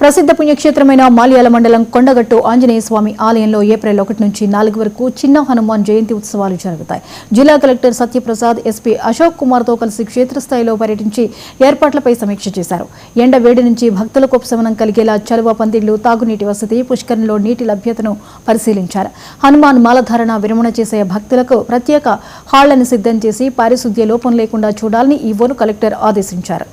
ప్రసిద్ధ పుణ్యక్షేత్రమైన మాల్యాల మండలం కొండగట్టు ఆంజనేయ స్వామి ఆలయంలో ఏప్రిల్ 1 నుంచి 4 వరకు చిన్న హనుమాన్ జయంతి ఉత్సవాలు జరుగుతాయి. జిల్లా కలెక్టర్ సత్యప్రసాద్, ఎస్పీ అశోక్ కుమార్తో కలిసి క్షేత్రస్థాయిలో పర్యటించి ఏర్పాట్లపై సమీక్ష చేశారు. ఎండ వేడి నుంచి భక్తులకు ఉపశమనం కలిగేలా చలువ పందిళ్లు, తాగునీటి వసతి, పుష్కరంలో నీటి లభ్యతను పరిశీలించారు. హనుమాన్ మాలధారణ విరమణ చేసే భక్తులకు ప్రత్యేక హాళ్లను సిద్ధం చేసి పారిశుద్ధ్య లోపం లేకుండా చూడాలని ఈవోను కలెక్టర్ ఆదేశించారు.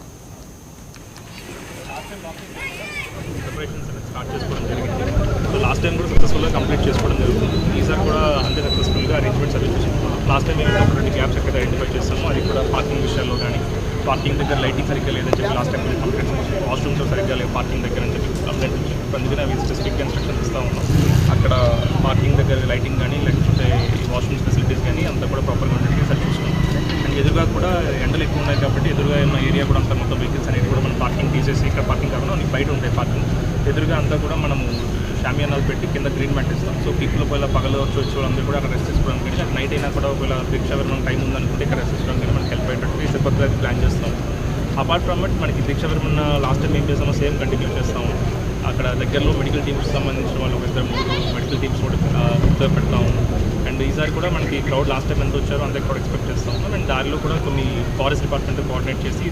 లాస్ట్ టైం కూడా సక్సెస్ఫుల్గా కంప్లీట్ చేసుకోవడం జరుగుతుంది. ఈసారి కూడా అంతే సక్సెస్ఫుల్గా అరేంజ్మెంట్స్ అవి చేసుకుంటున్నాం. లాస్ట్ టైం మేము రెండు గ్యాప్స్ ఎక్కడ ఐడెంటిఫై చేస్తాము. అది కూడా పార్కింగ్ విషయాల్లో కానీ, పార్కింగ్ దగ్గర లైటింగ్ సరిగ్గా లేదని చెప్పి లాస్ట్ టైం కంప్లీట్ చేస్తాం. వాష్రూమ్స్ సరిగ్గా లేదు పార్కింగ్ దగ్గర అని చెప్పి కంప్లైంట్ వచ్చింది. అందుకని అవి స్పెసిఫిక్ ఇన్స్ట్రక్షన్స్ ఇస్తూ ఉన్నాం. అక్కడ పార్కింగ్ దగ్గర లైటింగ్ కానీ, లేకపోతే వాష్రూమ్స్ ఫెసిలిటీస్ కానీ అంతా కూడా ప్రాపర్గా ఉండేది సరి చూసుకున్నాం. అండ్ ఎదురుగా కూడా ఎండలు ఎక్కువ ఉన్నాయి కాబట్టి ఎదురుగా ఉన్న ఏరియా కూడా అంతా మొత్తం వెహికల్స్ అనేది కూడా మనం పార్కింగ్ తీసేసి ఇక్కడ పార్కింగ్ కాకుండా బయట ఉంటాయి పార్కింగ్. ఎదురుగా అంతా కూడా మనము షామియానాలు పెట్టి కింద గ్రీన్ మ్యాట్ ఇస్తాం. సో పీపుల్ ఒకవేళ పగలు వచ్చి వాళ్ళందరూ కూడా అక్కడ రెస్ట్ తీసుకోవడానికి కానీ, అక్కడ నైట్ అయినా కూడా ఒకవేళ దీక్షావరణం టైం ఉందనుకుంటే ఇక్కడ రెస్ట్ తీసుకోవడానికి కానీ మనకి హెల్ప్ అయ్యేటట్టు ఈ కొత్తగా ప్లాన్ చేస్తాం. అపార్ట్ ఫ్రమ్ ఇట్ మనకి దీక్షావరణం లాస్ట్ టైం ఏం చేస్తామో సేమ్ కంటిన్యూ చేస్తాము. అక్కడ దగ్గరలో మెడికల్ టీమ్స్కి సంబంధించిన వాళ్ళు ఒక 2-3 మెడికల్ టీమ్స్ కూడా పెడతాము. అండ్ ఈసారి కూడా మనకి క్రౌడ్ లాస్ట్ టైం ఎంత వచ్చారో అంతే క్రౌడ్ ఎక్స్పెక్ట్ చేస్తాము. అండ్ దారిలో కూడా కొన్ని ఫారెస్ట్ డిపార్ట్మెంట్ కోఆర్డినేట్ చేసి